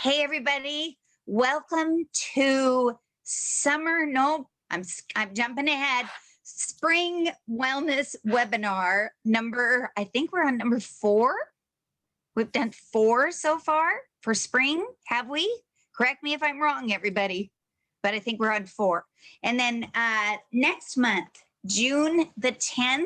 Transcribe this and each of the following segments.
Hey, everybody. Welcome to summer. No, I'm jumping ahead. Spring wellness webinar number, I think we're on number 4. We've done 4 so far for spring, have we? Correct me if I'm wrong, everybody, but I think we're on 4. And then next month, June the 10th,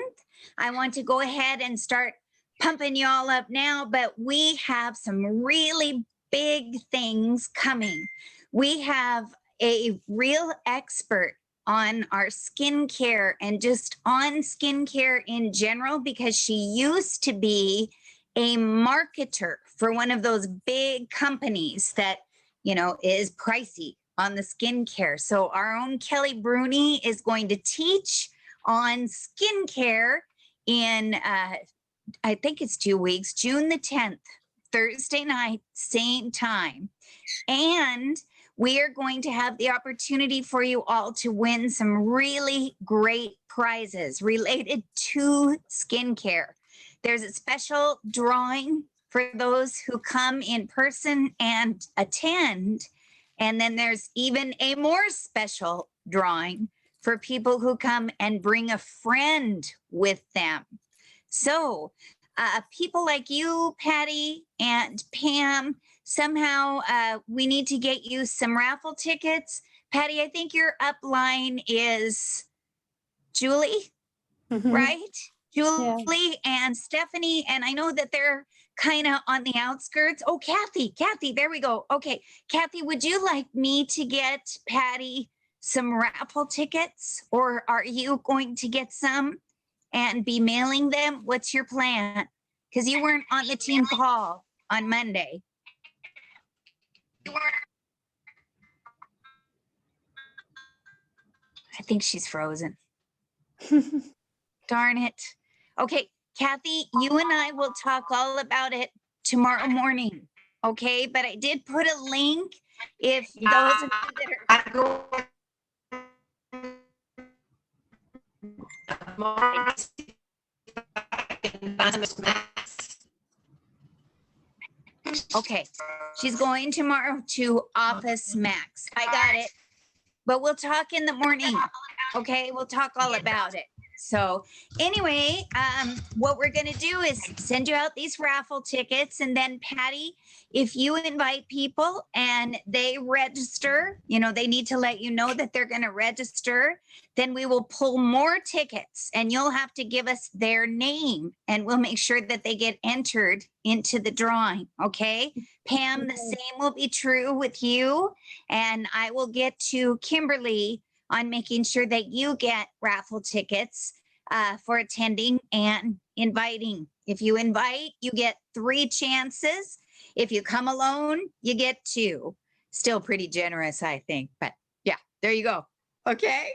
I want to go ahead and start pumping y'all up now, but we have some really big things coming. We have a real expert on our skincare and just on skincare in general, because she used to be a marketer for one of those big companies that, you know, is pricey on the skincare. So our own Kelly Bruni is going to teach on skincare in, I think it's 2 weeks, June the 10th, Thursday night, same time. And we are going to have the opportunity for you all to win some really great prizes related to skincare. There's a special drawing for those who come in person and attend. And then there's even a more special drawing for people who come and bring a friend with them. So people like you, Patty and Pam, somehow we need to get you some raffle tickets. Patty, I think your upline is Julie, right? Julie and Stephanie, and I know that they're kind of on the outskirts. Oh, Kathy, there we go. Okay, Kathy, would you like me to get Patty some raffle tickets, or are you going to get some and be mailing them? What's your plan? Because you weren't on the team call on Monday. I think she's frozen. Darn it. Okay, Kathy, you and I will talk all about it tomorrow morning. Okay, but I did put a link if those of you that are okay, she's going tomorrow to Office Max. I got it. But we'll talk in the morning. Okay, we'll talk all about it. So anyway, what we're going to do is send you out these raffle tickets. And then Patty, if you invite people and they register, you know, they need to let you know that they're going to register, then we will pull more tickets and you'll have to give us their name and we'll make sure that they get entered into the drawing. Okay. Pam, the same will be true with you. And I will get to Kimberly on making sure that you get raffle tickets for attending and inviting. If you invite, you get 3 chances. If you come alone, you get 2. Still pretty generous, I think. But yeah, there you go. Okay.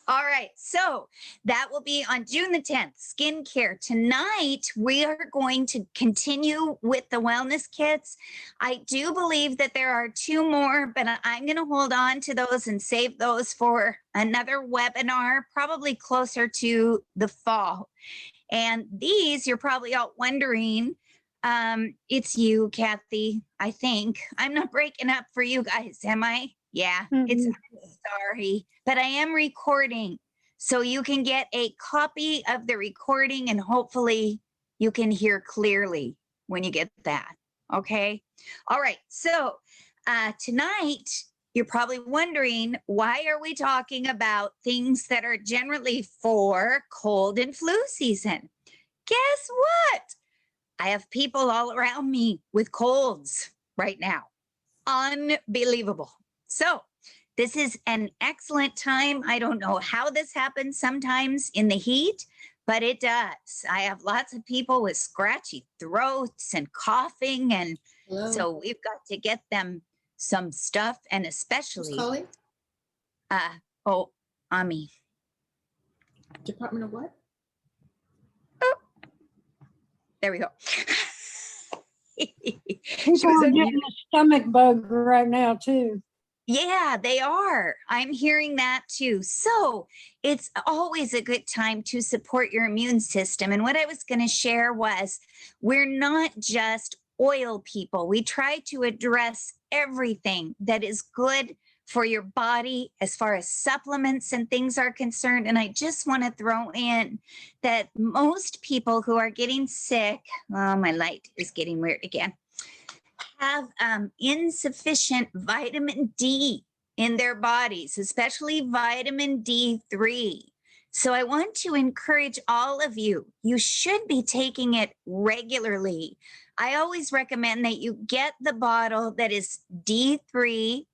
All right. So that will be on June the 10th, skincare. Tonight, we are going to continue with the wellness kits. I do believe that there are 2 more, but I'm going to hold on to those and save those for another webinar, probably closer to the fall. And these, you're probably all wondering, it's you, Kathy, I think. I'm not breaking up for you guys, am I? Yeah, it's, I'm sorry, but I am recording. So you can get a copy of the recording and hopefully you can hear clearly when you get that. Okay. All right. So tonight, you're probably wondering, why are we talking about things that are generally for cold and flu season? Guess what? I have people all around me with colds right now. Unbelievable. So this is an excellent time. I don't know how this happens sometimes in the heat, but it does. I have lots of people with scratchy throats and coughing. And so we've got to get them some stuff, and especially, Ami. Department of what? Oh, there we go. People are getting a stomach bug right now too. Yeah, they are. I'm hearing that too. So it's always a good time to support your immune system. And what I was going to share was, we're not just oil people. We try to address everything that is good for your body as far as supplements and things are concerned. And I just want to throw in that most people who are getting sick, oh, my light is getting weird again, have insufficient vitamin D in their bodies, especially vitamin D3. So I want to encourage all of you, you should be taking it regularly. I always recommend that you get the bottle that is D3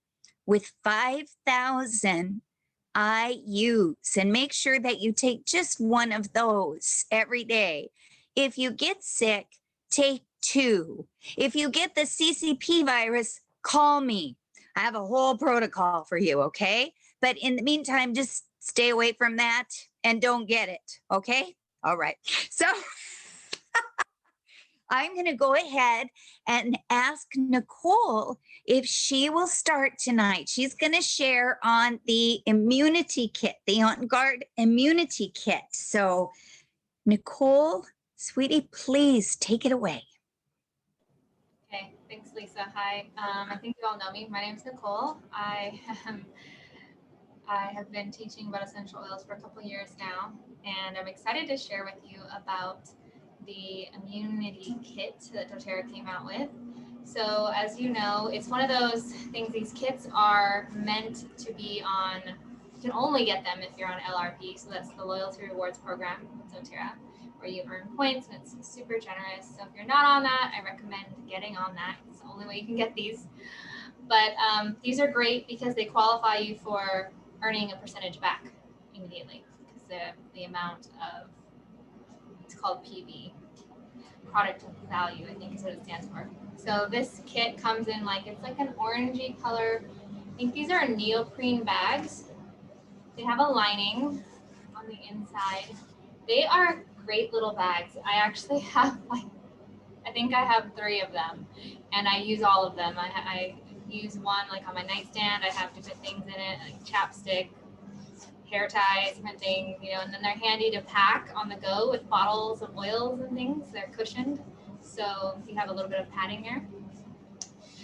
with 5,000 IUs and make sure that you take just one of those every day. If you get sick, take 2. If you get the CCP virus, call me. I have a whole protocol for you, okay? But in the meantime, just stay away from that and don't get it, okay? All right. So I'm going to go ahead and ask Nicole if she will start tonight. She's going to share on the immunity kit, the On Guard immunity kit. So Nicole, sweetie, please take it away. Okay, thanks, Lisa. Hi, I think you all know me. My name is Nicole. I have been teaching about essential oils for a couple years now, and I'm excited to share with you about the immunity kit that doTERRA came out with. So as you know, it's one of those things, these kits are meant to be on, you can only get them if you're on LRP, so that's the Loyalty Rewards Program with doTERRA, where you earn points and it's super generous. So if you're not on that, I recommend getting on that. It's the only way you can get these. But these are great because they qualify you for earning a percentage back immediately, because the amount of, it's called PV, product value, I think is what it stands for. So this kit comes in like, it's like an orangey color. I think these are neoprene bags. They have a lining on the inside. They are great little bags. I actually have like, I think I have 3 of them, and I use all of them. I use one like on my nightstand. I have different things in it, like chapstick, hair ties, different things, you know, and then they're handy to pack on the go with bottles of oils and things. They're cushioned, so you have a little bit of padding there.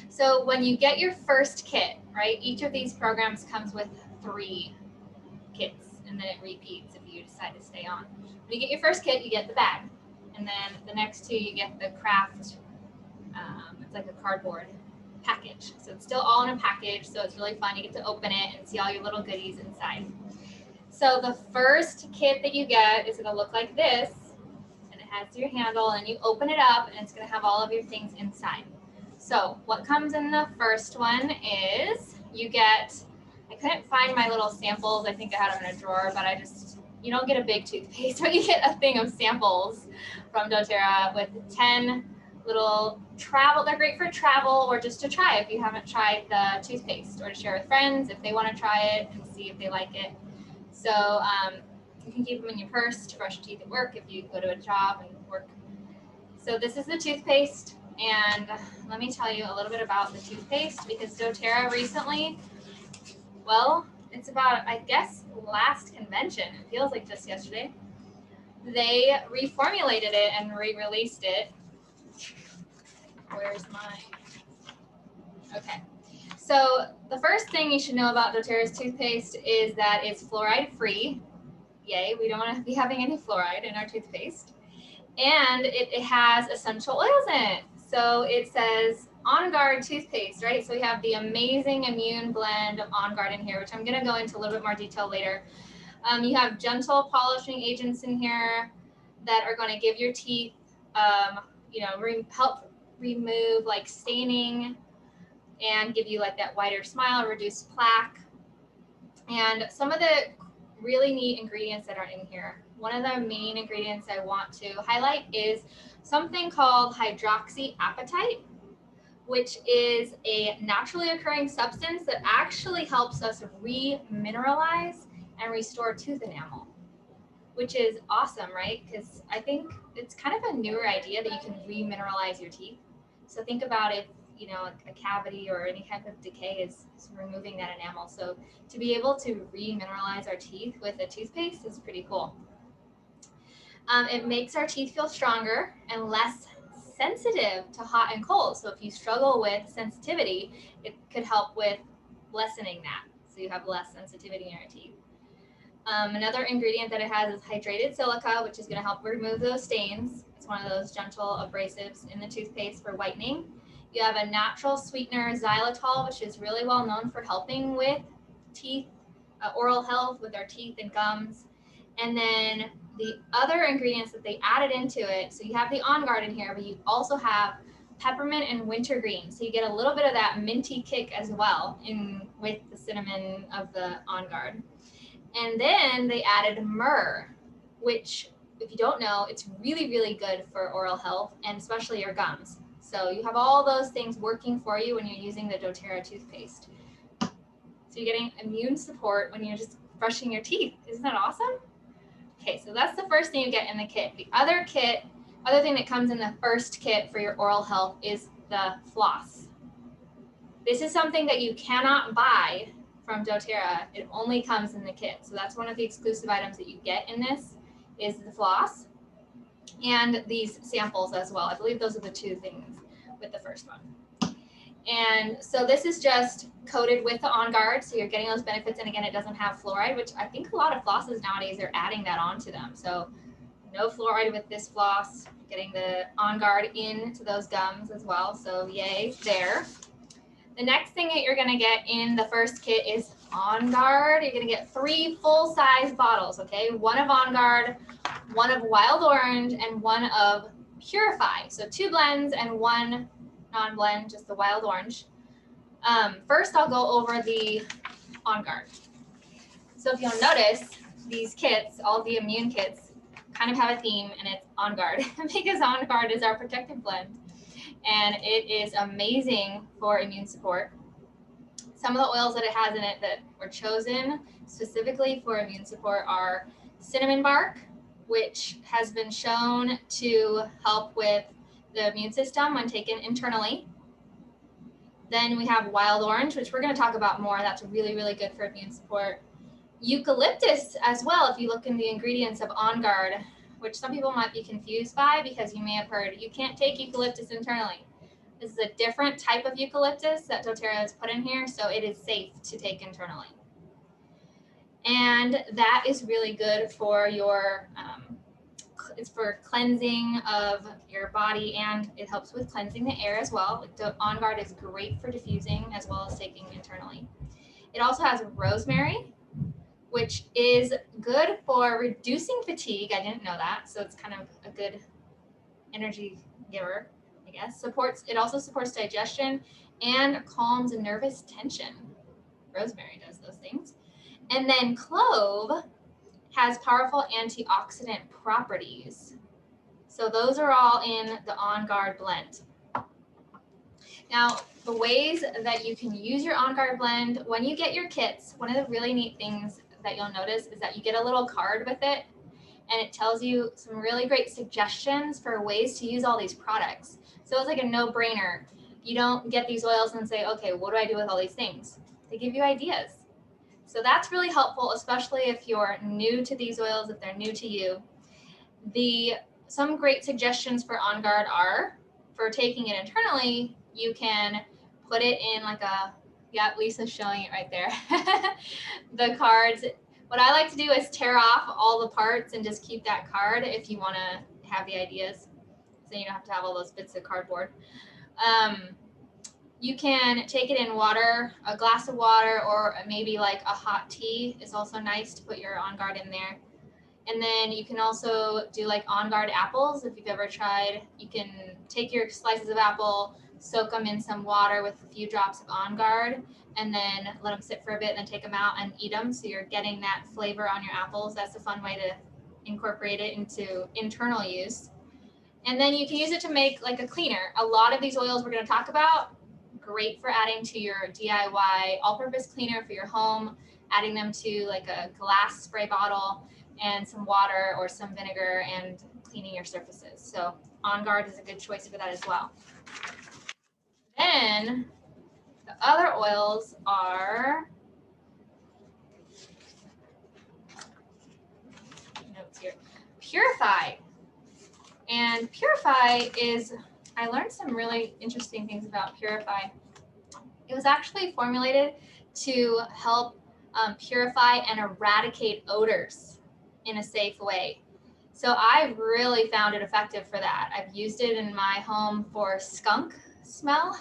So when you get your first kit, right, each of these programs comes with 3 kits, and then it repeats if you decide to stay on. When you get your first kit, you get the bag, and then the next 2 you get the craft. It's like a cardboard package, so it's still all in a package, so it's really fun. You get to open it and see all your little goodies inside. So the first kit that you get is going to look like this, and it has your handle, and you open it up and it's going to have all of your things inside. So what comes in the first one is you get, I couldn't find my little samples. I think I had them in a drawer, but you don't get a big toothpaste, but you get a thing of samples from doTERRA with 10 little travel. They're great for travel or just to try if you haven't tried the toothpaste, or to share with friends if they want to try it and see if they like it. So you can keep them in your purse to brush your teeth at work if you go to a job and work. So this is the toothpaste, and let me tell you a little bit about the toothpaste, because doTERRA recently, well, it's about, I guess, last convention, it feels like just yesterday, they reformulated it and re-released it. Where's mine? Okay. So the first thing you should know about doTERRA's toothpaste is that it's fluoride free. Yay, we don't want to be having any fluoride in our toothpaste. And it has essential oils in it. So it says On Guard toothpaste, right? So we have the amazing immune blend of On Guard in here, which I'm going to go into a little bit more detail later. You have gentle polishing agents in here that are going to give your teeth, you know, help remove like staining and give you like that whiter smile, reduce plaque. And some of the really neat ingredients that are in here. One of the main ingredients I want to highlight is something called hydroxyapatite, which is a naturally occurring substance that actually helps us re-mineralize and restore tooth enamel, which is awesome, right? Because I think it's kind of a newer idea that you can re-mineralize your teeth. So think about if, you know, a cavity or any type of decay is removing that enamel. So to be able to re-mineralize our teeth with a toothpaste is pretty cool. It makes our teeth feel stronger and less sensitive to hot and cold. So if you struggle with sensitivity, it could help with lessening that. So you have less sensitivity in your teeth. Another ingredient that it has is hydrated silica, which is going to help remove those stains. It's one of those gentle abrasives in the toothpaste for whitening. You have a natural sweetener, xylitol, which is really well known for helping with teeth, oral health with our teeth and gums. And then the other ingredients that they added into it, so you have the On Guard in here, but you also have peppermint and wintergreen. So you get a little bit of that minty kick as well in with the cinnamon of the On Guard. And then they added myrrh, which, if you don't know, it's really, really good for oral health and especially your gums. So you have all those things working for you when you're using the doTERRA toothpaste. So you're getting immune support when you're just brushing your teeth. Isn't that awesome? Okay, so that's the first thing you get in the kit. The other thing that comes in the first kit for your oral health is the floss. This is something that you cannot buy from doTERRA. It only comes in the kit. So that's one of the exclusive items that you get in this is the floss and these samples as well. I believe those are the two things with the first one. And so this is just coated with the On Guard. So you're getting those benefits. And again, it doesn't have fluoride, which I think a lot of flosses nowadays are adding that onto them. So no fluoride with this floss, getting the On Guard into those gums as well. So yay there. The next thing that you're going to get in the first kit is On Guard. You're going to get 3 full-size bottles, okay? One of On Guard, one of Wild Orange, and one of Purify. So 2 blends and 1 non-blend, just the Wild Orange. First, I'll go over the On Guard. So if you'll notice, these kits, all the immune kits, kind of have a theme, and it's On Guard because On Guard is our protective blend. And it is amazing for immune support. Some of the oils that it has in it that were chosen specifically for immune support are cinnamon bark, which has been shown to help with the immune system when taken internally. Then we have wild orange, which we're going to talk about more. That's really, really good for immune support. Eucalyptus as well, if you look in the ingredients of On Guard, which some people might be confused by because you may have heard you can't take eucalyptus internally. This is a different type of eucalyptus that doTERRA has put in here, so it is safe to take internally. And that is really good for your, it's for cleansing of your body, and it helps with cleansing the air as well. The On Guard is great for diffusing as well as taking internally. It also has rosemary, which is good for reducing fatigue. I didn't know that, so it's kind of a good energy giver, I guess. It also supports digestion and calms nervous tension. Rosemary does those things. And then clove has powerful antioxidant properties. So those are all in the On Guard blend. Now, the ways that you can use your On Guard blend, when you get your kits, one of the really neat things that you'll notice is that you get a little card with it, and it tells you some really great suggestions for ways to use all these products. So it's like a no-brainer. You don't get these oils and say, okay, what do I do with all these things? They give you ideas. So that's really helpful, especially if you're new to these oils, if they're new to you. Some great suggestions for On Guard are, for taking it internally, you can put it in like a, yeah, Lisa's showing it right there. The cards. What I like to do is tear off all the parts and just keep that card if you want to have the ideas. So you don't have to have all those bits of cardboard. You can take it in water, a glass of water, or maybe like a hot tea is also nice to put your On Guard in there. And then you can also do like On Guard apples. If you've ever tried, you can take your slices of apple, soak them in some water with a few drops of On Guard, and then let them sit for a bit and then take them out and eat them. So you're getting that flavor on your apples. That's a fun way to incorporate it into internal use. And then you can use it to make like a cleaner. A lot of these oils we're going to talk about, great for adding to your DIY all-purpose cleaner for your home, adding them to like a glass spray bottle and some water or some vinegar and cleaning your surfaces. So On Guard is a good choice for that as well. Then the other oils are, notes here, Purify. And Purify is I learned some really interesting things about Purify. It was actually formulated to help purify and eradicate odors in a safe way. So I really found it effective for that. I've used it in my home for skunk smell.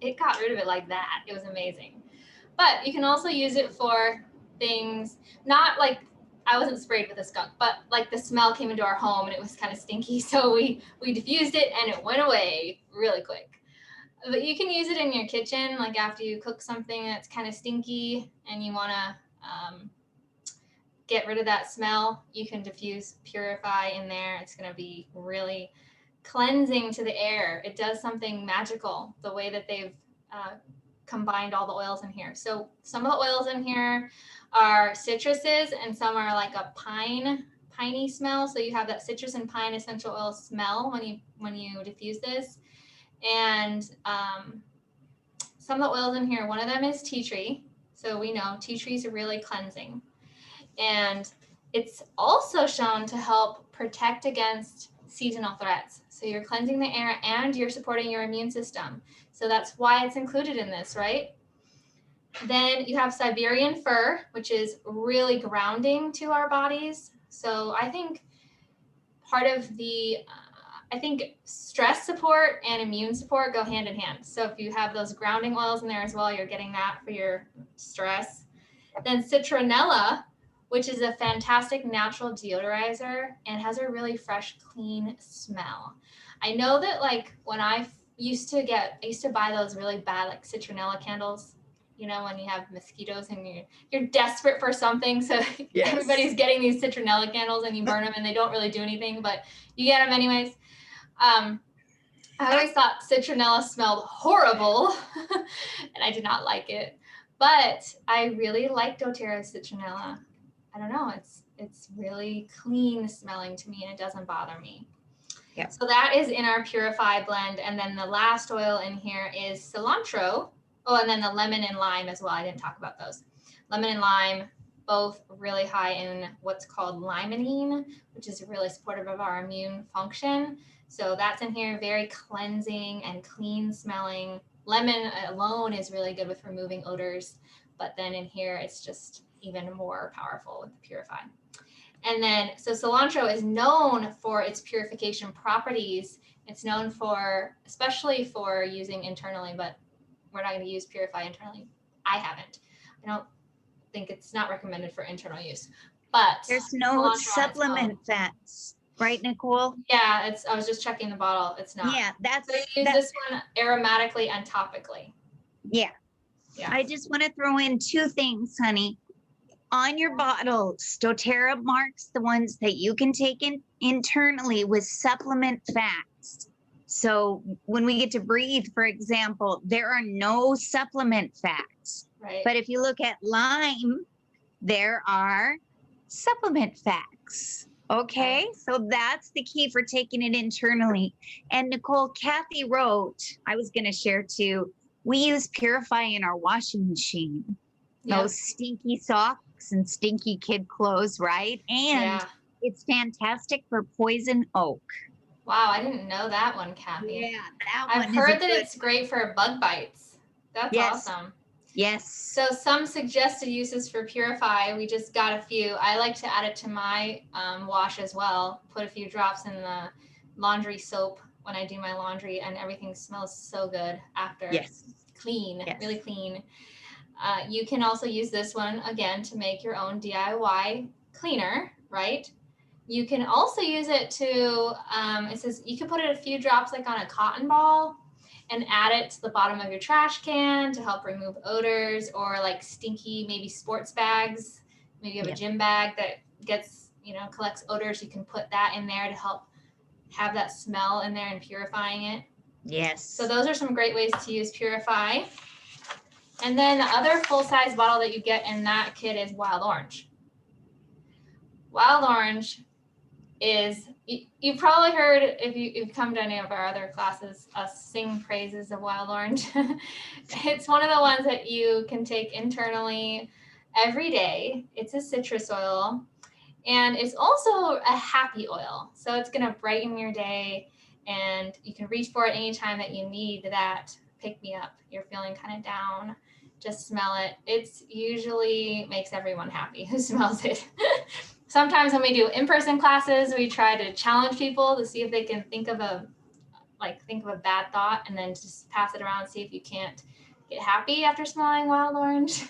It got rid of it like that. It was amazing. But you can also use it for things, not like I wasn't sprayed with a skunk, but like the smell came into our home and it was kind of stinky. So we diffused it and it went away really quick. But you can use it in your kitchen, like after you cook something that's kind of stinky and you want to get rid of that smell, you can diffuse Purify in there. It's going to be really cleansing to the air. It does something magical, the way that they've combined all the oils in here. So some of the oils in here are citruses and some are like a piney smell. So you have that citrus and pine essential oil smell when you diffuse this. And some of the oils in here, one of them is tea tree. So we know tea trees are really cleansing. And it's also shown to help protect against seasonal threats. So you're cleansing the air and you're supporting your immune system. So that's why it's included in this, right? Then you have Siberian fir, which is really grounding to our bodies. So I think part of the, I think stress support and immune support go hand in hand. So if you have those grounding oils in there as well, you're getting that for your stress. Then citronella, which is a fantastic natural deodorizer and has a really fresh, clean smell. I know that like when I used to buy those really bad like citronella candles, you know, when you have mosquitoes and you're desperate for something. So Yes. Everybody's getting these citronella candles and you burn them and they don't really do anything, but you get them anyways. I always thought citronella smelled horrible and I did not like it, but I really like doTERRA citronella. I don't know, it's really clean smelling to me and it doesn't bother me. Yep. So that is in our Purify blend. And then the last oil in here is cilantro. Oh, and then the lemon and lime as well. I didn't talk about those. Lemon and lime, both really high in what's called limonene, which is really supportive of our immune function. So that's in here, very cleansing and clean smelling. Lemon alone is really good with removing odors, but then in here, it's just even more powerful with the Purify. And then, so cilantro is known for its purification properties. It's known for, especially for using internally, but we're not going to use Purify internally. I haven't. I don't think it's not recommended for internal use, but There's no supplement fats, right, Nicole? Yeah, I was just checking the bottle. It's not. Yeah, So you use this one aromatically and topically. Yeah. Yeah. I just want to throw in two things, honey. On your bottles, doTERRA marks the ones that you can take in internally with supplement fats. So when we get to breathe, for example, there are no supplement fats. Right. But if you look at lime, there are supplement fats. Okay, so that's the key for taking it internally. And Nicole, Kathy wrote, I was going to share too, we use Purify in our washing machine. Yeah. Those stinky socks and stinky kid clothes, right? And it's fantastic for poison oak. Wow, I didn't know that one, Kathy. Yeah, that I've one. heard that it's great for bug bites. That's awesome. Yes. So some suggested uses for Purify, we just got a few. I like to add it to my wash as well. Put a few drops in the laundry soap when I do my laundry, and everything smells so good after. Yes. Clean, Yes. really clean. You can also use this one, again, to make your own DIY cleaner, right? You can also use it to, it says you can put it a few drops like on a cotton ball and add it to the bottom of your trash can to help remove odors, or like stinky, maybe sports bags. Maybe you have a gym bag that gets, collects odors. You can put that in there to help have that smell in there and purifying it. Yes. So those are some great ways to use Purify. And then the other full-size bottle that you get in that kit is Wild Orange. Wild Orange is, you've probably heard, if you've come to any of our other classes, us sing praises of Wild Orange. It's one of the ones that you can take internally every day. It's a citrus oil, and it's also a happy oil. So it's going to brighten your day, and you can reach for it anytime that you need that pick me up. You're feeling kind of down, just smell it. It's usually makes everyone happy who smells it. Sometimes when we do in-person classes, we try to challenge people to see if they can think of a bad thought and then just pass it around, see if you can't get happy after smelling wild orange.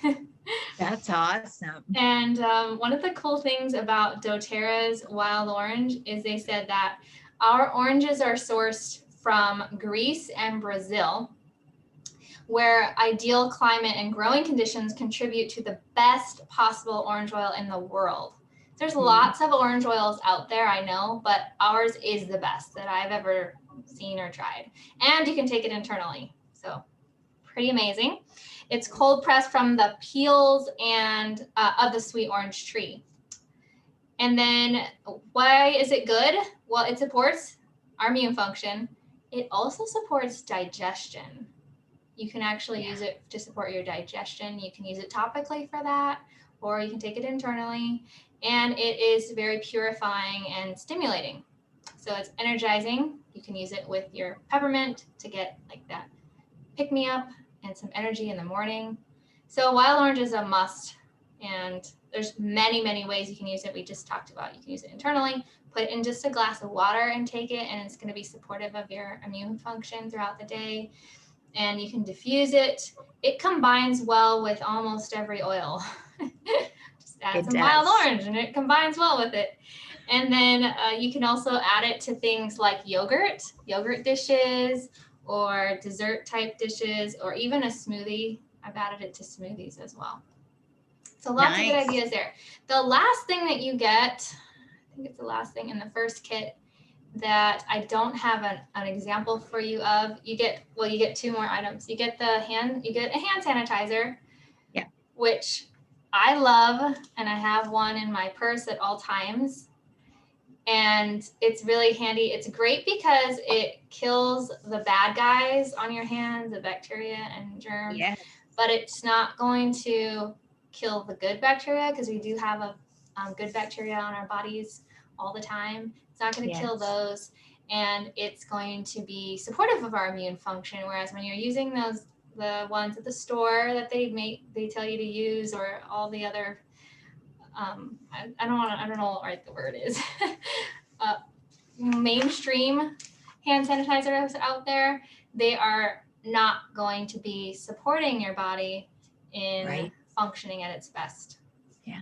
That's awesome. And one of the cool things about doTERRA's wild orange is they said that our oranges are sourced from Greece and Brazil, where ideal climate and growing conditions contribute to the best possible orange oil in the world. There's lots of orange oils out there, I know, but ours is the best that I've ever seen or tried. And you can take it internally. So pretty amazing. It's cold pressed from the peels and of the sweet orange tree. And then why is it good? Well, it supports our immune function. It also supports digestion. You can actually use it to support your digestion. You can use it topically for that, or you can take it internally. And it is very purifying and stimulating. So it's energizing. You can use it with your peppermint to get like that pick me up and some energy in the morning. So wild orange is a must. And there's many, many ways you can use it. We just talked about you can use it internally, put it in just a glass of water and take it, and it's going to be supportive of your immune function throughout the day. And you can diffuse it. It combines well with almost every oil. Just add some wild orange and it combines well with it. And then you can also add it to things like yogurt dishes, or dessert type dishes, or even a smoothie. I've added it to smoothies as well. So lots of good ideas there. The last thing that you get, I think it's the last thing in the first kit that I don't have an example for you of. You get two more items. You get a hand sanitizer, which I love, and I have one in my purse at all times. And it's really handy. It's great because it kills the bad guys on your hands, the bacteria and germs. Yes. But it's not going to kill the good bacteria, because we do have a good bacteria on our bodies all the time. It's not going to kill those, and it's going to be supportive of our immune function. Whereas when you're using the ones at the store that they tell you to use, or all the other, I don't know what the word is, mainstream hand sanitizers out there, they are not going to be supporting your body in functioning at its best. Yeah.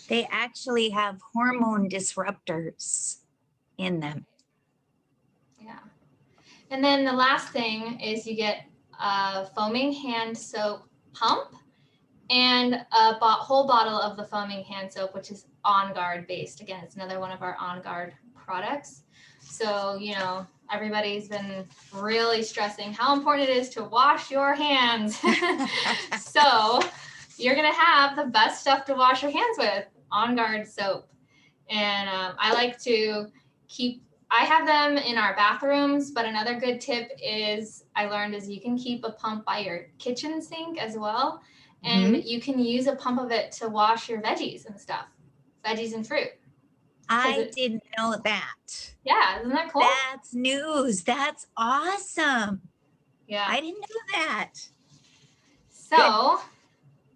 They actually have hormone disruptors in them. Yeah. And then the last thing is you get a foaming hand soap pump and a whole bottle of the foaming hand soap, which is On Guard based. Again, it's another one of our On Guard products. So, everybody's been really stressing how important it is to wash your hands. So you're going to have the best stuff to wash your hands with, On Guard soap. And I like to I have them in our bathrooms, but another good tip I learned is you can keep a pump by your kitchen sink as well. And you can use a pump of it to wash your veggies and stuff, veggies and fruit. I didn't know that. Yeah, isn't that cool? That's news. That's awesome. Yeah. I didn't know that. So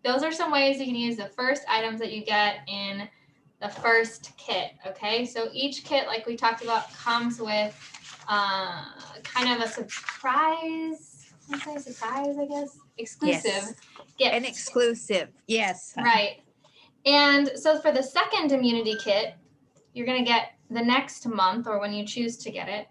those are some ways you can use the first items that you get in the first kit, okay? So each kit, like we talked about, comes with kind of a surprise, I guess, exclusive gift. An exclusive, yes. Right. And so for the second immunity kit, you're going to get the next month, or when you choose to get it,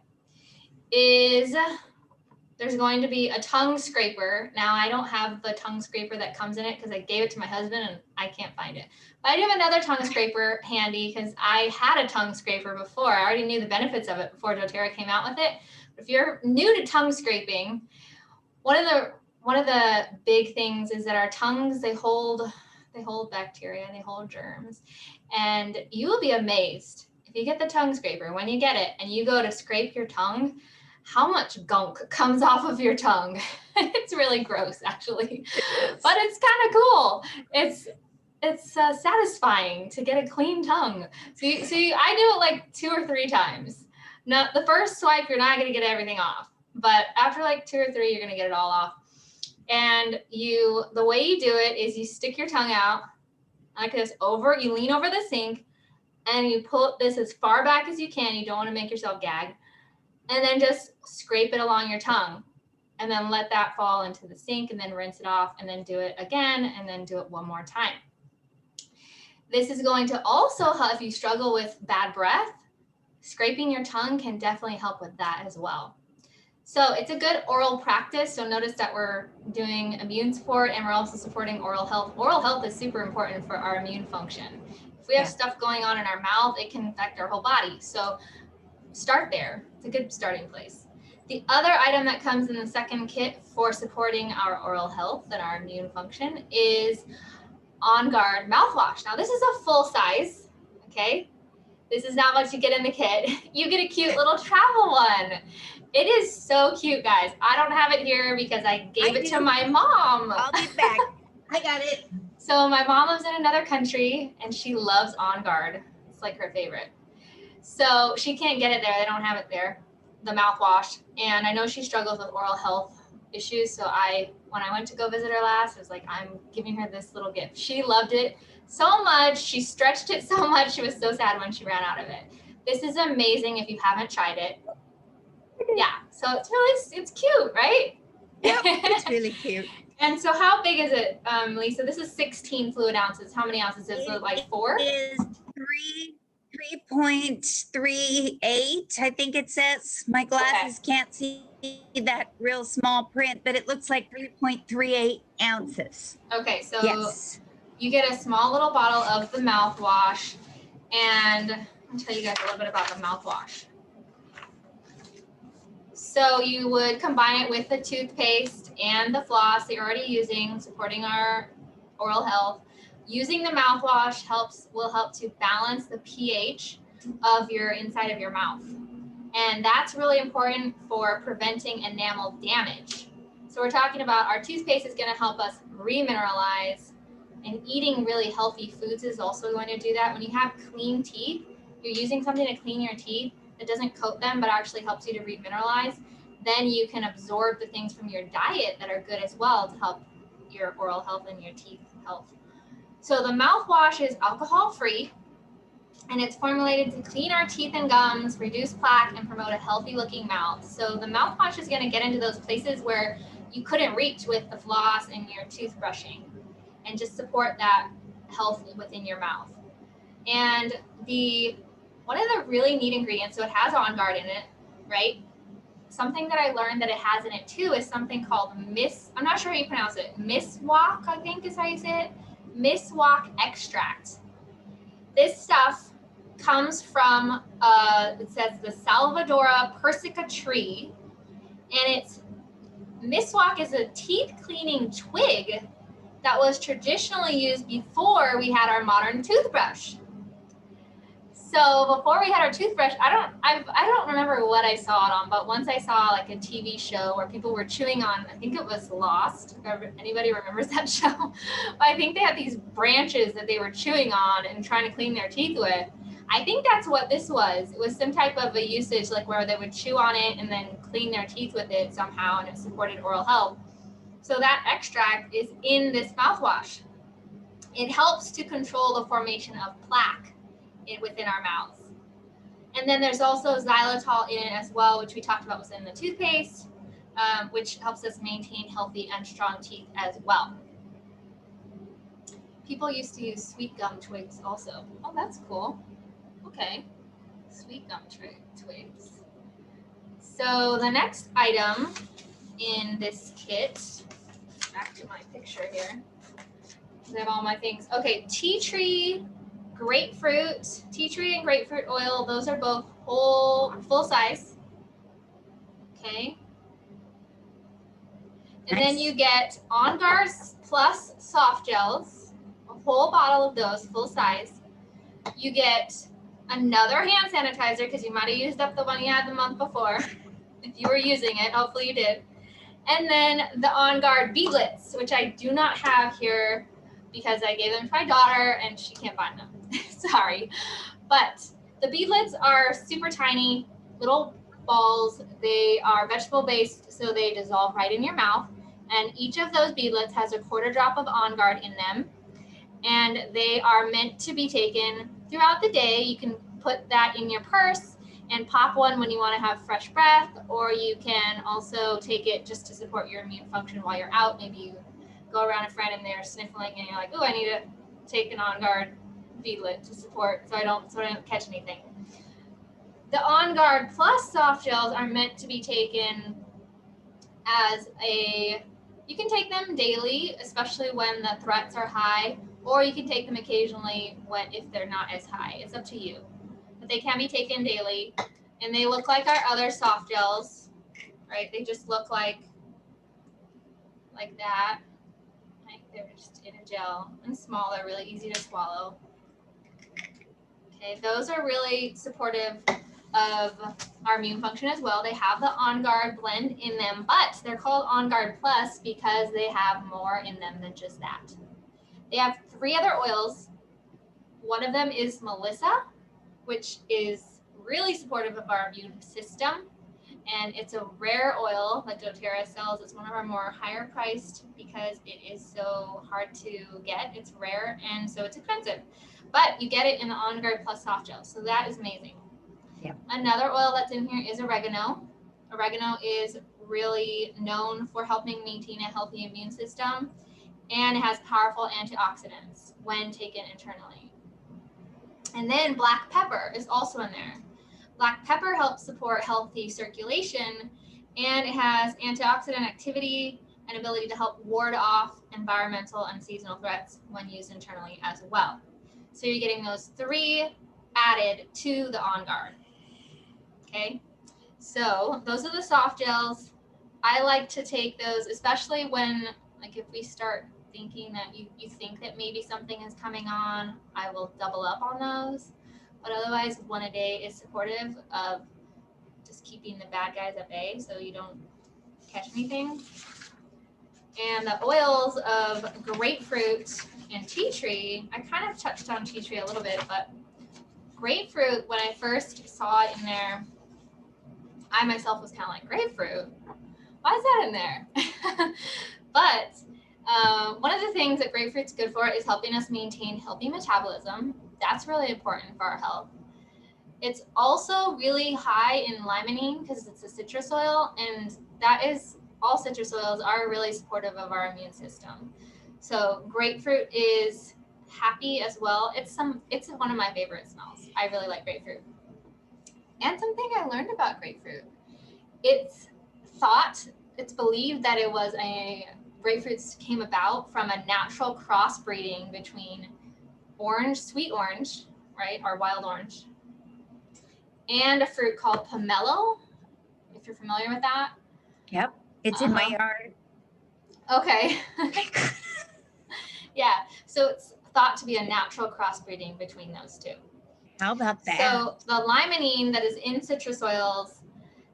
there's going to be a tongue scraper. Now, I don't have the tongue scraper that comes in it because I gave it to my husband and I can't find it. But I do have another tongue scraper handy because I had a tongue scraper before. I already knew the benefits of it before doTERRA came out with it. But if you're new to tongue scraping, one of the big things is that our tongues, they hold bacteria, they hold germs. And you will be amazed if you get the tongue scraper, when you get it and you go to scrape your tongue, how much gunk comes off of your tongue. It's really gross, actually, but it's kind of cool. It's satisfying to get a clean tongue. So I do it like 2 or 3 times. No, the first swipe, you're not going to get everything off, but after like 2 or 3, you're going to get it all off. And the way you do it is you stick your tongue out like this you lean over the sink and you pull this as far back as you can. You don't want to make yourself gag. And then just scrape it along your tongue and then let that fall into the sink and then rinse it off and then do it again and then do it one more time. This is going to also help if you struggle with bad breath. Scraping your tongue can definitely help with that as well. So it's a good oral practice. So notice that we're doing immune support and we're also supporting oral health. Oral health is super important for our immune function. If we have stuff going on in our mouth, it can affect our whole body. So start there. It's a good starting place. The other item that comes in the second kit for supporting our oral health and our immune function is On Guard mouthwash. Now this is a full size, okay? This is not what you get in the kit. You get a cute little travel one. It is so cute, guys. I don't have it here because I gave it to my mom. I'll be back. I got it. So my mom lives in another country and she loves On Guard. It's like her favorite. So she can't get it there. They don't have it there, the mouthwash. And I know she struggles with oral health issues. So when I went to go visit her last, I was like, I'm giving her this little gift. She loved it so much. She stretched it so much. She was so sad when she ran out of it. This is amazing if you haven't tried it. Yeah, so it's cute, right? Yep, it's really cute. And so how big is it, Lisa? This is 16 fluid ounces. How many ounces is it? Like 4? It is 3.38, I think it says. My glasses can't see that real small print, but it looks like 3.38 ounces. Okay, so yes. You get a small little bottle of the mouthwash, and I'll tell you guys a little bit about the mouthwash. So you would combine it with the toothpaste and the floss that you're already using, supporting our oral health. Using the mouthwash will help to balance the pH of your inside of your mouth. And that's really important for preventing enamel damage. So we're talking about our toothpaste is going to help us remineralize, and eating really healthy foods is also going to do that. When you have clean teeth, you're using something to clean your teeth that doesn't coat them but actually helps you to remineralize, then you can absorb the things from your diet that are good as well to help your oral health and your teeth health. So the mouthwash is alcohol-free, and it's formulated to clean our teeth and gums, reduce plaque, and promote a healthy looking mouth. So the mouthwash is going to get into those places where you couldn't reach with the floss and your toothbrushing, and just support that health within your mouth. And one of the really neat ingredients, so it has On Guard in it, right? Something that I learned that it has in it too is something called I'm not sure how you pronounce it, miswak, I think is how you say it, miswak extract. This stuff comes from, it says the Salvadora persica tree, and miswak is a teeth cleaning twig that was traditionally used before we had our modern toothbrush. So before we had our toothbrush, I don't remember what I saw it on, but once I saw like a TV show where people were chewing on, I think it was Lost. Anybody remembers that show? But I think they had these branches that they were chewing on and trying to clean their teeth with. I think that's what this was. It was some type of a usage like where they would chew on it and then clean their teeth with it somehow, and it supported oral health. So that extract is in this mouthwash. It helps to control the formation of plaque within our mouths. And then there's also xylitol in it as well, which we talked about was in the toothpaste, which helps us maintain healthy and strong teeth as well. People used to use sweet gum twigs also. Oh, that's cool. Okay, sweet gum twigs. So the next item in this kit, back to my picture here, I have all my things. Okay, tea tree and grapefruit oil, those are both full size. Okay. And nice. Then you get On Guard Plus soft gels, a whole bottle of those, full size. You get another hand sanitizer because you might have used up the one you had the month before. If you were using it, hopefully you did. And then the On Guard beadlets, which I do not have here because I gave them to my daughter and she can't find them. Sorry. But the beadlets are super tiny. little balls. They are vegetable based, so they dissolve right in your mouth. And each of those beadlets has a quarter drop of On Guard in them. And they are meant to be taken throughout the day. You can put that in your purse and pop one when you want to have fresh breath, or you can also take it just to support your immune function while you're out. Maybe you go around a friend and they're sniffling and you're like, oh, I need to take an On Guard beadlet to support so I don't catch anything. The On Guard Plus soft gels are meant to be taken you can take them daily, especially when the threats are high, or you can take them occasionally if they're not as high. It's up to you. But they can be taken daily, and they look like our other soft gels, right? They just look like that. Like they're just in a gel and small. They're really easy to swallow. Okay, those are really supportive of our immune function as well. They have the On Guard blend in them, but they're called On Guard Plus because they have more in them than just that. They have 3 other oils. One of them is Melissa, which is really supportive of our immune system. And it's a rare oil that doTERRA sells. It's one of our more higher priced because it is so hard to get. It's rare and so it's expensive. But you get it in the On Guard Plus soft gel. So that is amazing. Yeah. Another oil that's in here is oregano. Oregano is really known for helping maintain a healthy immune system, and it has powerful antioxidants when taken internally. And then black pepper is also in there. Black pepper helps support healthy circulation, and it has antioxidant activity and ability to help ward off environmental and seasonal threats when used internally as well. So you're getting those 3 added to the On Guard. Okay, so those are the soft gels. I like to take those, especially when, like, if we start thinking that you think that maybe something is coming on, I will double up on those. But otherwise, 1 a day is supportive of just keeping the bad guys at bay so you don't catch anything. And the oils of grapefruit and tea tree, I kind of touched on tea tree a little bit, but grapefruit, when I first saw it in there, I myself was kind of like, grapefruit? Why is that in there? But one of the things that grapefruit's good for is helping us maintain healthy metabolism. That's really important for our health. It's also really high in limonene because it's a citrus oil, and all citrus oils are really supportive of our immune system. So grapefruit is happy as well. It's one of my favorite smells. I really like grapefruit. And something I learned about grapefruit, it's believed that grapefruits came about from a natural crossbreeding between sweet orange, right, or wild orange, and a fruit called pomelo, if you're familiar with that. Yep, it's in my yard. Okay. Yeah, so it's thought to be a natural crossbreeding between those 2. How about that? So the limonene that is in citrus oils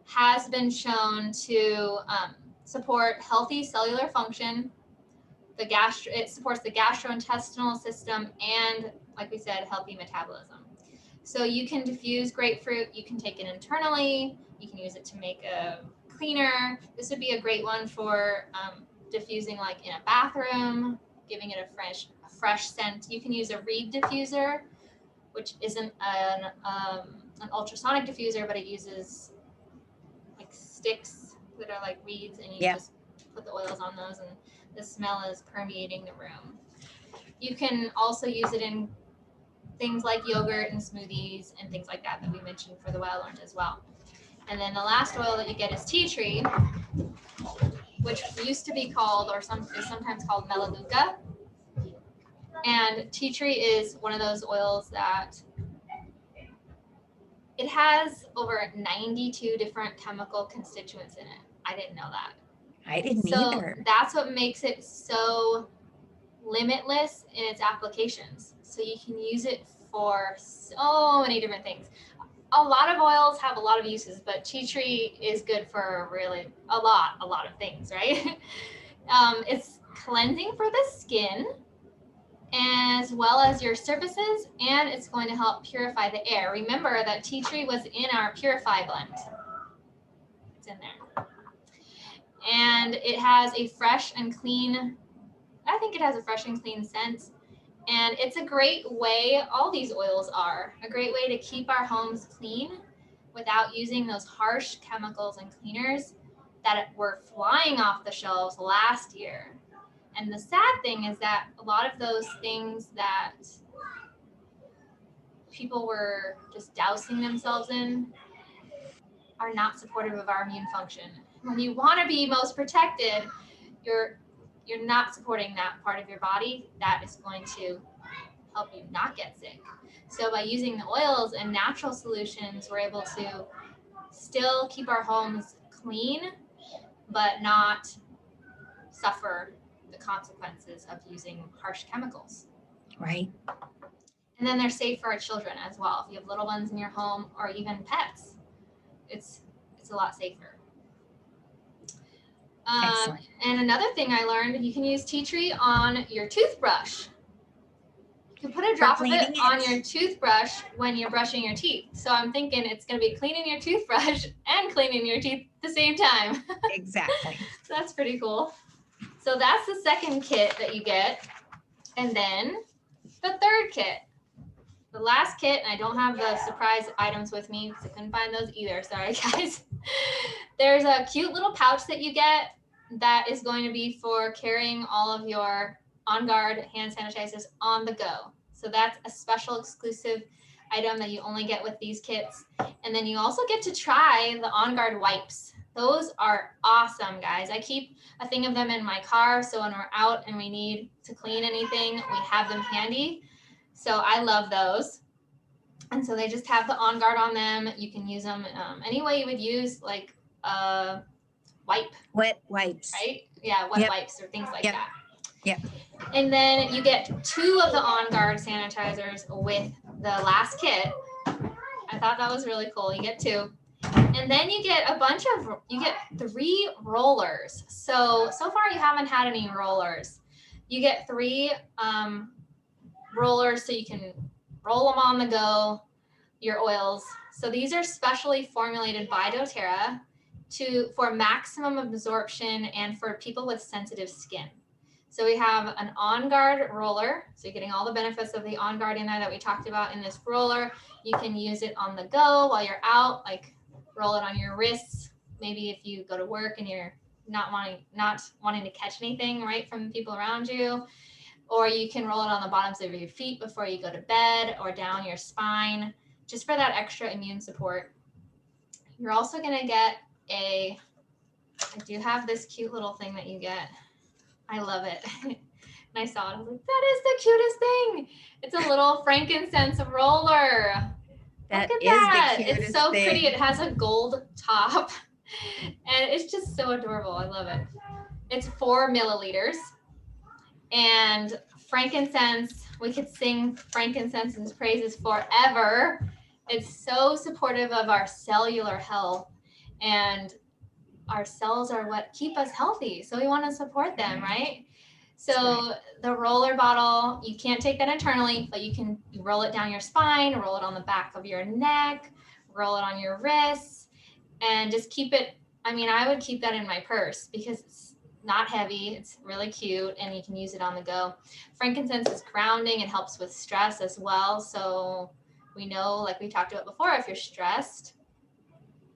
has been shown to support healthy cellular function. It supports the gastrointestinal system and, like we said, healthy metabolism. So you can diffuse grapefruit. You can take it internally. You can use it to make a cleaner. This would be a great one for diffusing, like in a bathroom, giving it a fresh scent. You can use a reed diffuser, which isn't an ultrasonic diffuser, but it uses like sticks that are like reeds, and you just put the oils on those, and the smell is permeating the room. You can also use it in things like yogurt and smoothies and things like that we mentioned for the wild orange as well. And then the last oil that you get is tea tree, which used to be called, or is sometimes called Melaleuca. And tea tree is one of those oils that it has over 92 different chemical constituents in it. I didn't know that. I didn't either. So that's what makes it so limitless in its applications. So you can use it for so many different things. A lot of oils have a lot of uses, but tea tree is good for really a lot of things, right? It's cleansing for the skin. as well as your surfaces, and it's going to help purify the air. Remember that tea tree was in our Purify blend. It's in there. And it has a fresh and clean, I think it has a fresh and clean scent. And it's a great way, all these oils are, a great way to keep our homes clean without using those harsh chemicals and cleaners that were flying off the shelves last year. And the sad thing is that a lot of those things that people were just dousing themselves in are not supportive of our immune function. When you want to be most protected, you're not supporting that part of your body that is going to help you not get sick. So by using the oils and natural solutions, we're able to still keep our homes clean, but not suffer the consequences of using harsh chemicals. Right. And then they're safe for our children as well. If you have little ones in your home or even pets, it's a lot safer. Excellent. And another thing I learned, you can use tea tree on your toothbrush. You can put a drop of it on your toothbrush when you're brushing your teeth. So I'm thinking it's going to be cleaning your toothbrush and cleaning your teeth at the same time. Exactly. So that's pretty cool. So that's the second kit that you get. And then the third kit. The last kit, and I don't have the surprise items with me because I couldn't find those either. Sorry, guys. There's a cute little pouch that you get that is going to be for carrying all of your On Guard hand sanitizers on the go. So that's a special exclusive item that you only get with these kits. And then you also get to try the On Guard wipes. Those are awesome, guys. I keep a thing of them in my car, so when we're out and we need to clean anything, we have them handy. So I love those. And so they just have the On Guard on them. You can use them any way you would use like a wipe. Wet wipes. Right? Yeah, wet wipes or things like that. Yep. And then you get 2 of the On Guard sanitizers with the last kit. I thought that was really cool. You get 2. And then you get you get 3 rollers. So far you haven't had any rollers. You get 3 rollers so you can roll them on the go, your oils. So these are specially formulated by doTERRA for maximum absorption and for people with sensitive skin. So we have an On Guard roller. So you're getting all the benefits of the On Guard in there that we talked about in this roller. You can use it on the go while you're out, like roll it on your wrists. Maybe if you go to work and you're not wanting to catch anything right from the people around you. Or you can roll it on the bottoms of your feet before you go to bed or down your spine, just for that extra immune support. You're also going to get I do have this cute little thing that you get. I love it. And I saw it. I was like, that is the cutest thing. It's a little frankincense roller. That Look at is that. the cutest It's so thing. pretty. It has a gold top. And it's just so adorable. I love it. It's 4 milliliters. And frankincense, we could sing frankincense's praises forever. It's so supportive of our cellular health, and our cells are what keep us healthy. So we want to support them, right? So the roller bottle, you can't take that internally, but you roll it down your spine, roll it on the back of your neck, roll it on your wrists, and just keep it. I mean, I would keep that in my purse because it's not heavy. It's really cute and you can use it on the go. Frankincense is grounding and helps with stress as well. So we know, like we talked about before, if you're stressed,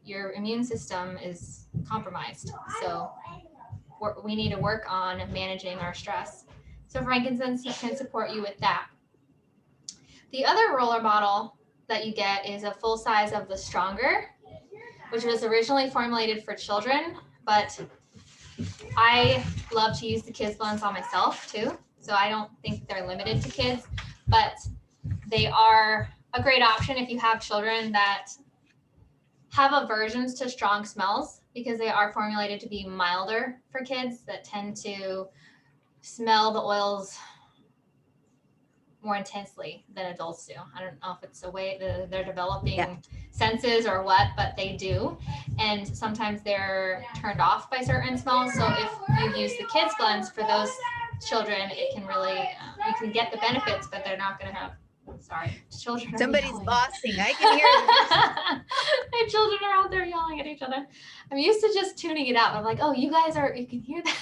your immune system is compromised. So we need to work on managing our stress. So frankincense can support you with that. The other roller bottle that you get is a full size of the Stronger, which was originally formulated for children, but I love to use the kids blends on myself too. So I don't think they're limited to kids, but they are a great option if you have children that have aversions to strong smells, because they are formulated to be milder for kids that tend to smell the oils more intensely than adults do. I don't know if it's a way that they're developing senses or what, but they do. And sometimes they're turned off by certain smells. So if you use the kids blends for those children, it can really, you can get the benefits, but they're not going to have, sorry, children. Somebody's yelling. bossing. I can hear My children are out there yelling at each other. I'm used to just tuning it out. I'm like, oh, you guys you can hear that.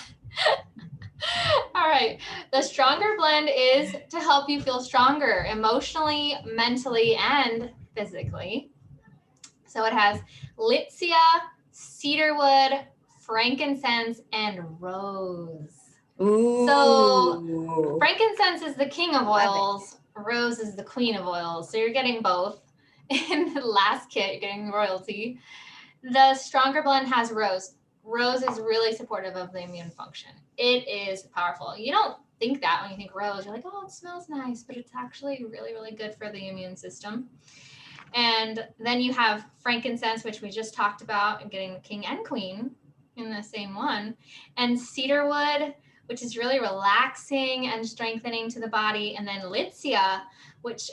All right. The Stronger Blend is to help you feel stronger emotionally, mentally, and physically. So it has Litsea, cedarwood, frankincense, and rose. Ooh. So frankincense is the king of Love it. oils. Rose is the queen of oils. So you're getting both. In the last kit, you're getting royalty. The Stronger Blend has rose. Rose is really supportive of the immune function. It is powerful. You don't think that when you think rose. You're like, oh, it smells nice, but it's actually really, really good for the immune system. And then you have frankincense, which we just talked about, and getting the king and queen in the same one. And cedarwood, which is really relaxing and strengthening to the body. And then Litsea, which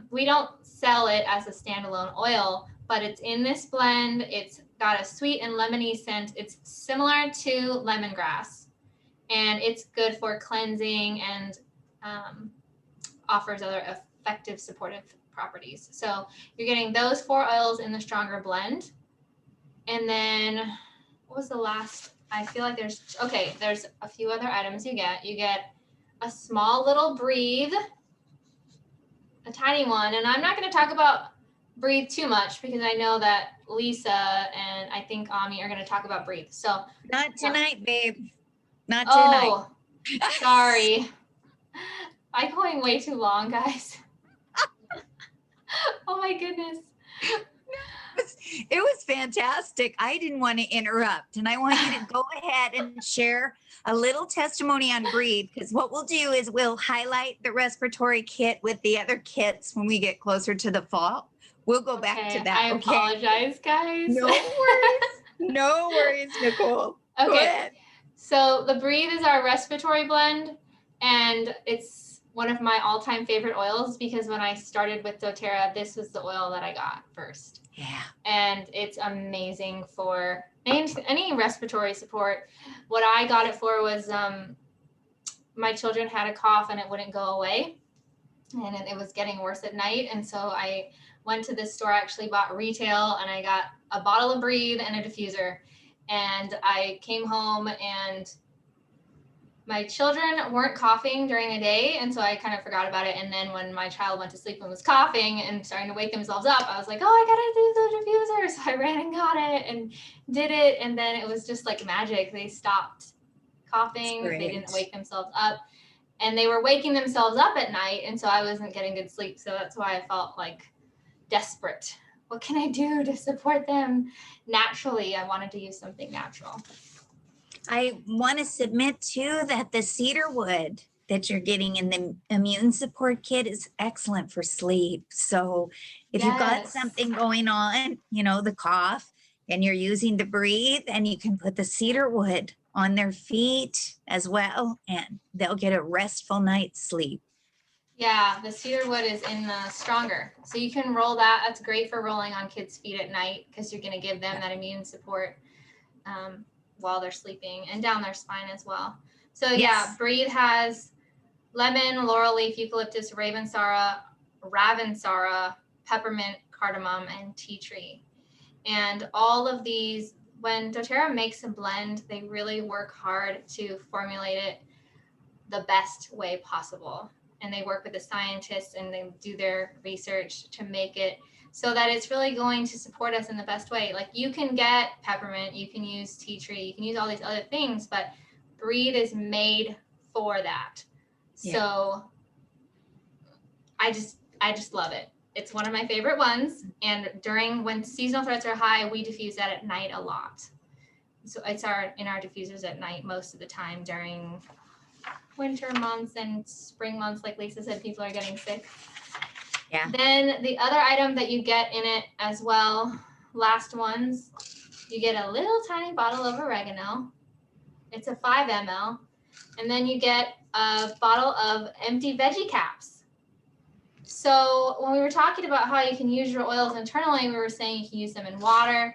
we don't sell it as a standalone oil, but it's in this blend. It's got a sweet and lemony scent. It's similar to lemongrass, and it's good for cleansing and offers other effective supportive properties. So you're getting those 4 oils in the Stronger Blend. And then what was the last? I feel like there's a few other items you get. You get a small little Breathe, a tiny one. And I'm not going to talk about Breathe too much because I know that Lisa and I think Ami are going to talk about Breathe. So Not tonight, babe. Not tonight. oh, sorry. I'm going way too long, guys. Oh my goodness. It was fantastic. I didn't want to interrupt, and I want you to go ahead and share a little testimony on Breathe, because what we'll do is we'll highlight the respiratory kit with the other kits when we get closer to the fall. We'll go back to that. I apologize, guys. No worries. No worries, Nicole. Go Okay. ahead. So the Breathe is our respiratory blend, and it's one of my all-time favorite oils because when I started with doTERRA, this was the oil that I got first. Yeah. And it's amazing for any respiratory support. What I got it for was my children had a cough and it wouldn't go away, and it was getting worse at night. And so I went to this store, actually bought retail, and I got a bottle of Breathe and a diffuser. And I came home and my children weren't coughing during the day, and so I kind of forgot about it. And then when my child went to sleep and was coughing and starting to wake themselves up, I was like, oh, I gotta do the diffuser. So I ran and got it and did it. And then it was just like magic. They stopped coughing. They didn't wake themselves up. And they were waking themselves up at night. And so I wasn't getting good sleep. So that's why I felt like desperate. What can I do to support them naturally? I wanted to use something natural. I want to submit too that the cedarwood that you're getting in the immune support kit is excellent for sleep. So if you've got Yes. something going on, the cough, and you're using to Breathe, and you can put the cedarwood on their feet as well, and they'll get a restful night's sleep. Yeah, the cedarwood is in the Stronger. So you can roll that. That's great for rolling on kids' feet at night because you're going to give them that immune support while they're sleeping and down their spine as well. So yeah, Yes. Breathe has lemon, laurel leaf, eucalyptus, ravensara, peppermint, cardamom, and tea tree. And all of these, when doTERRA makes a blend, they really work hard to formulate it the best way possible. And they work with the scientists and they do their research to make it so that it's really going to support us in the best way. Like you can get peppermint, you can use tea tree, you can use all these other things, but Breathe is made for that. Yeah. So I just love it. It's one of my favorite ones. And when seasonal threats are high, we diffuse that at night a lot. So it's in our diffusers at night most of the time during winter months and spring months. Like Lisa said, people are getting sick. Yeah. Then the other item that you get in it as well, last ones, you get a little tiny bottle of oregano. It's a 5 ml. And then you get a bottle of empty veggie caps. So when we were talking about how you can use your oils internally, we were saying you can use them in water,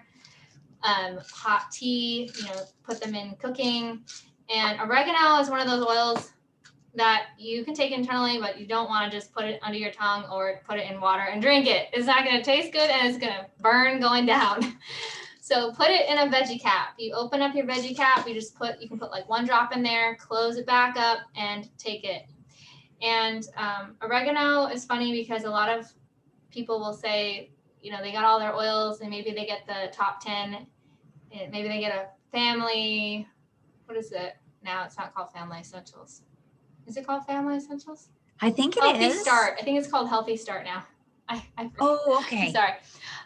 hot tea, put them in cooking. And oregano is one of those oils that you can take internally, but you don't want to just put it under your tongue or put it in water and drink it. It's not going to taste good and it's going to burn going down. So put it in a veggie cap. You open up your veggie cap, you can put like 1 drop in there, close it back up and take it. And oregano is funny because a lot of people will say, you know, they got all their oils and maybe they get the top 10, and maybe they get a family, what is it? Now it's not called Family Essentials. Is it called Family Essentials? I think it Healthy is. Start. I think it's called Healthy Start now. Oh, okay. Sorry.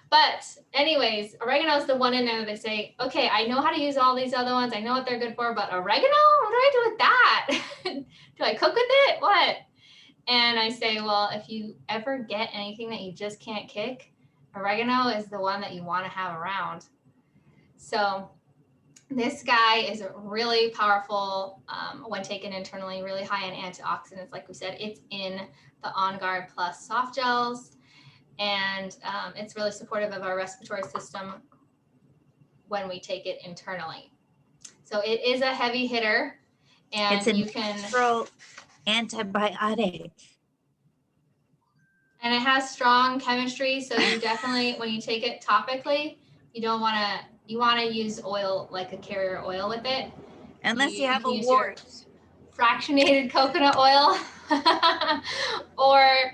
But anyways, oregano is the one in there that they say, okay, I know how to use all these other ones. I know what they're good for, but oregano, what do I do with that? Do I cook with it? What? And I say, well, if you ever get anything that you just can't kick, oregano is the one that you want to have around. So this guy is really powerful when taken internally, really high in antioxidants. Like we said, it's in the On Guard Plus soft gels, and it's really supportive of our respiratory system when we take it internally. So it is a heavy hitter, and It's a you can natural antibiotic. And it has strong chemistry, so you definitely, when you take it topically, you want to use oil, like a carrier oil with it. Unless you have can a use your wart. fractionated coconut oil or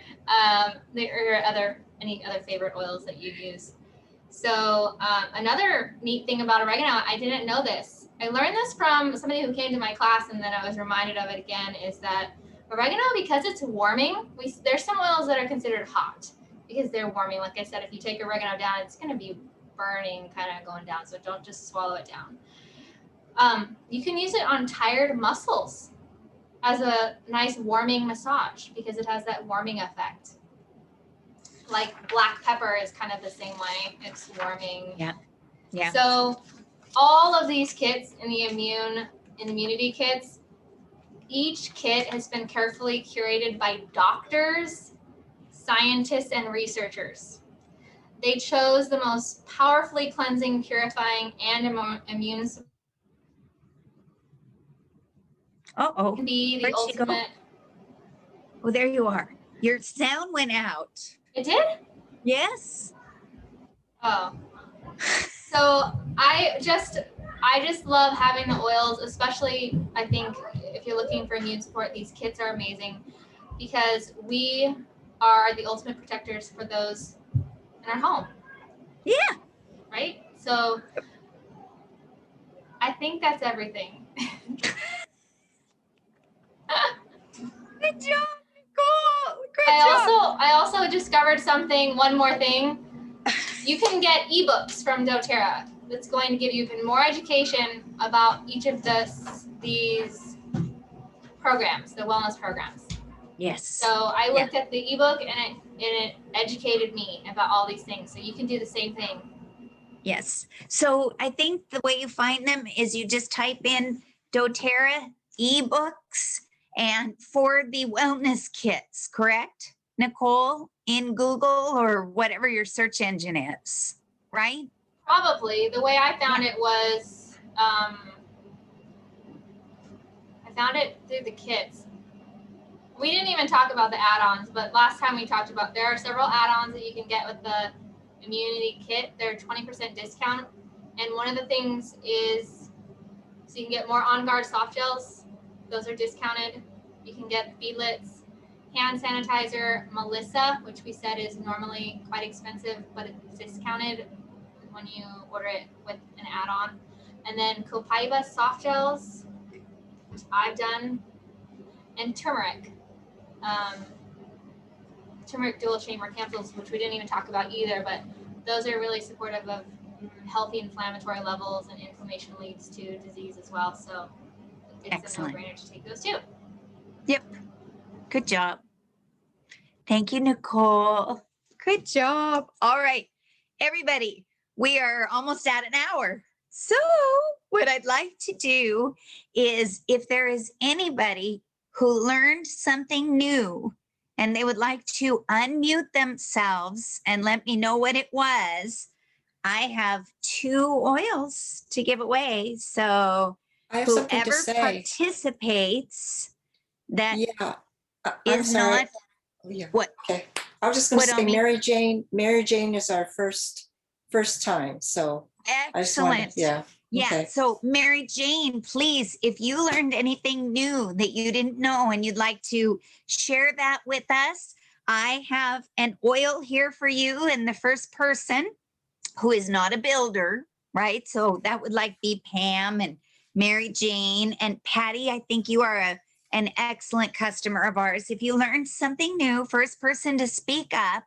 any other favorite oils that you use. So another neat thing about oregano, I didn't know this. I learned this from somebody who came to my class, and then I was reminded of it again, is that oregano, because it's warming, there's some oils that are considered hot because they're warming. Like I said, if you take oregano down, it's going to be burning, kind of going down. So don't just swallow it down. You can use it on tired muscles as a nice warming massage because it has that warming effect. Like black pepper is kind of the same way. It's warming. Yeah. Yeah. So all of these kits in the immunity kits, each kit has been carefully curated by doctors, scientists, and researchers. They chose the most powerfully cleansing, purifying, and immune Uh-oh. can be the Where'd she go? ultimate. Oh, there you are. Your sound went out. It did? Yes. Oh. So I just love having the oils, especially I think if you're looking for immune support, these kits are amazing because we are the ultimate protectors for those in our home. Yeah. Right? So I think that's everything. Good job, Nicole. Good job. I also discovered one more thing. You can get ebooks from doTERRA that's going to give you even more education about each of these programs, the wellness programs. Yes. So I looked at the ebook and it educated me about all these things. So you can do the same thing. Yes. So I think the way you find them is you just type in doTERRA ebooks and for the wellness kits, correct, Nicole, in Google or whatever your search engine is, right? Probably. The way I found it was, I found it through the kits. We didn't even talk about the add-ons, but last time we talked about, there are several add-ons that you can get with the immunity kit. They're 20% discount. And one of the things is, so you can get more On Guard soft gels. Those are discounted. You can get beadlets, hand sanitizer, Melissa, which we said is normally quite expensive, but it's discounted when you order it with an add-on. And then Copaiba soft gels, which I've done, and turmeric. Turmeric dual chamber capsules, which we didn't even talk about either, but those are really supportive of healthy inflammatory levels, and inflammation leads to disease as well. So it's Excellent. a no-brainer to take those too. Yep. Good job. Thank you, Nicole. Good job. All right, everybody, we are almost at an hour. So what I'd like to do is if there is anybody who learned something new and they would like to unmute themselves and let me know what it was, I have 2 oils to give away. So I have something to whoever say. participates, that Yeah, I'm is sorry. not Yeah, what? okay. I was just gonna What, say Omi? Mary Jane is our first time, so I just wanted, Excellent. yeah, Yeah. okay. So, Mary Jane, please, if you learned anything new that you didn't know and you'd like to share that with us, I have an oil here for you. And the first person who is not a builder, right? So that would like be Pam and Mary Jane and Patty. I think you are an excellent customer of ours. If you learned something new, first person to speak up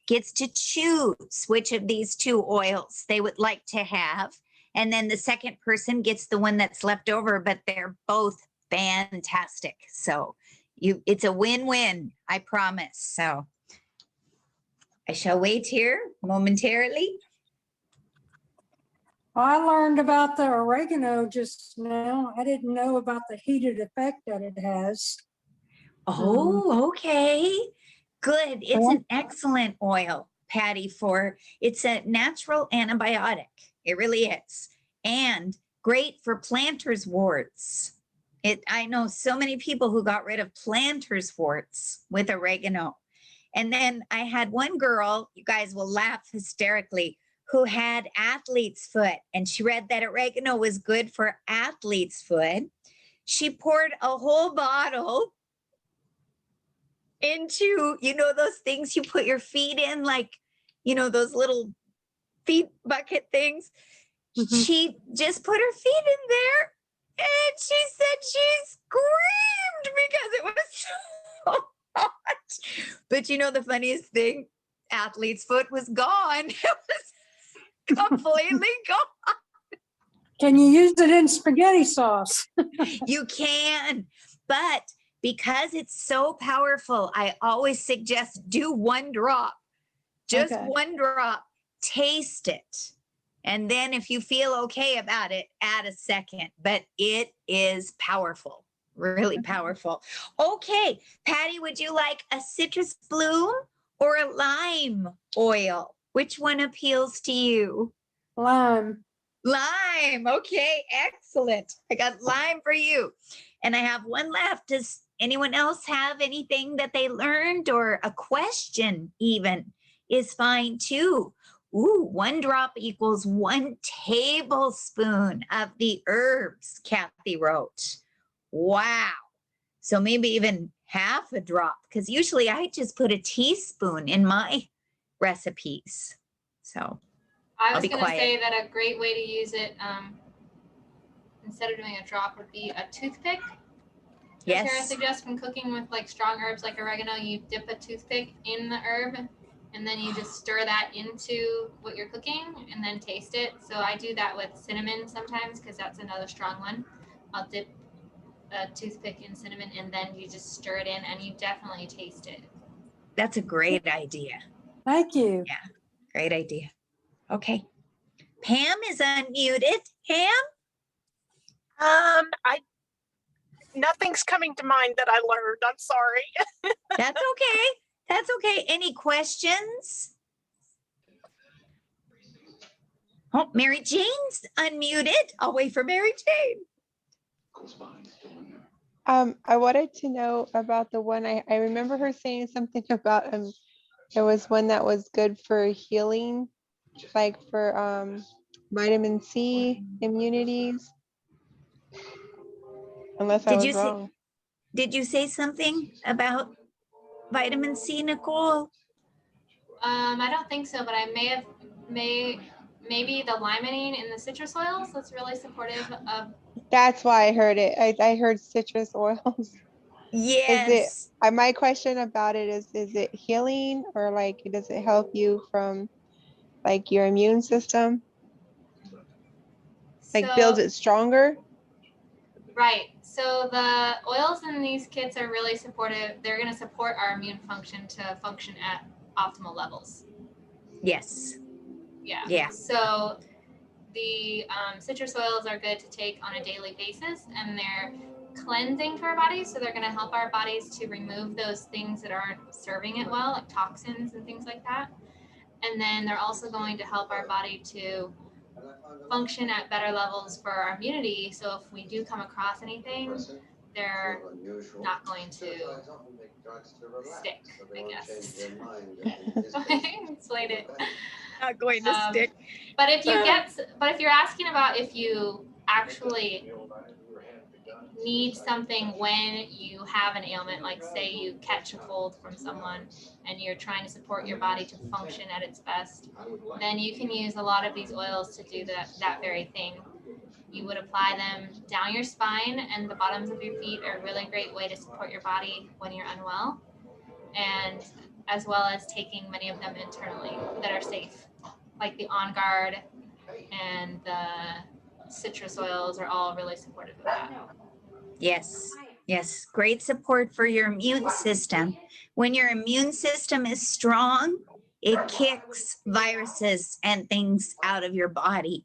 gets to choose which of these two oils they would like to have. And then the second person gets the one that's left over, but they're both fantastic. So it's a win-win, I promise. So I shall wait here momentarily. I learned about the oregano just now. I didn't know about the heated effect that it has. Oh, okay. Good. It's Well, an excellent oil, Patty, it's a natural antibiotic. It really is. And great for planter's warts. I know so many people who got rid of planter's warts with oregano. And then I had one girl, you guys will laugh hysterically, who had athlete's foot, and she read that oregano was good for athlete's foot. She poured a whole bottle into, those things you put your feet in, like, those little feet bucket things. mhm. She just put her feet in there and she said she screamed because it was so hot. But the funniest thing, athlete's foot was gone. It was completely gone. Can you use it in spaghetti sauce? You can, but because it's so powerful, I always suggest do one drop, just Okay. one drop, taste it. And then if you feel okay about it, add a second, but it is powerful, really powerful. Okay, Patty, would you like a citrus bloom or a lime oil? Which one appeals to you? Lime. Lime. Okay, excellent. I got lime for you. And I have one left. Does anyone else have anything that they learned, or a question even is fine too? Ooh, one drop equals 1 tablespoon of the herbs, Kathy wrote. Wow. So maybe even half a drop, because usually I just put a teaspoon in my recipes. So I I'll was be going to quiet. say that a great way to use it instead of doing a drop would be a toothpick. Yes. Tara suggests when cooking with like strong herbs like oregano, you dip a toothpick in the herb and then you just stir that into what you're cooking and then taste it. So I do that with cinnamon sometimes because that's another strong one. I'll dip a toothpick in cinnamon and then you just stir it in and you definitely taste it. That's a great idea. Thank you. Yeah, great idea. Okay. Pam is unmuted. Pam? Nothing's coming to mind that I learned. I'm sorry. That's okay. That's okay. Any questions? Oh, Mary Jane's unmuted. I'll wait for Mary Jane. I wanted to know about the one I remember her saying something about there was one that was good for healing, like for vitamin C immunities. Unless I was wrong. Did you say something about vitamin C, Nicole? I don't think so, but I maybe the limonene in the citrus oils that's really supportive of. That's why I heard it. I heard citrus oils. Yes. My question about it is it healing, or like does it help you from like your immune system? Like builds it stronger? Right. So the oils in these kits are really supportive. They're going to support our immune function to function at optimal levels. Yes. Yeah. Yeah. So the citrus oils are good to take on a daily basis, and they're cleansing to our bodies. So they're going to help our bodies to remove those things that aren't serving it well, like toxins and things like that. And then they're also going to help our body to function at better levels for our immunity. So if we do come across anything, they're not going to stick, I guess. Explain it. Not going to Um, stick. But if you're asking about if you actually need something when you have an ailment, like say you catch a cold from someone and you're trying to support your body to function at its best, then you can use a lot of these oils to do that very thing. You would apply them down your spine, and the bottoms of your feet are a really great way to support your body when you're unwell, and as well as taking many of them internally that are safe, like the On Guard and the citrus oils are all really supportive of that. Yes. Yes. Great support for your immune system. When your immune system is strong, it kicks viruses and things out of your body.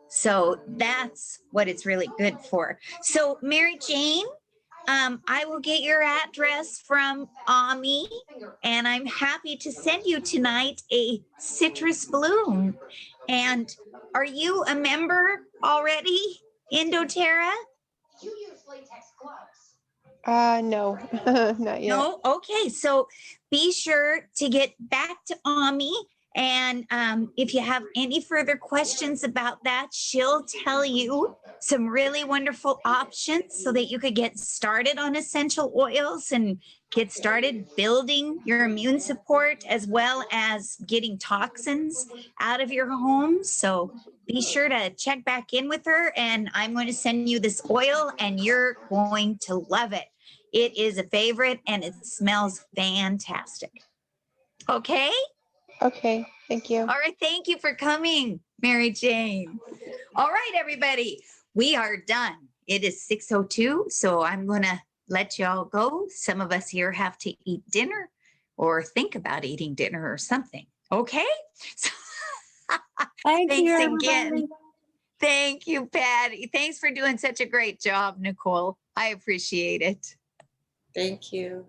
So that's what it's really good for. So, Mary Jane, I will get your address from Ami, and I'm happy to send you tonight a citrus bloom. And are you a member already in doTERRA? No, not yet. No? Okay. So be sure to get back to Ami. And if you have any further questions about that, she'll tell you some really wonderful options so that you could get started on essential oils and get started building your immune support as well as getting toxins out of your home. So be sure to check back in with her. And I'm going to send you this oil and you're going to love it. It is a favorite and it smells fantastic. Okay. Okay, thank you. All right. Thank you for coming, Mary Jane. All right, everybody. We are done. It is 6:02. So I'm going to let y'all go. Some of us here have to eat dinner or think about eating dinner or something. Okay. So, Thank thanks you, again. everybody. Thank you, Patty. Thanks for doing such a great job, Nicole. I appreciate it. Thank you.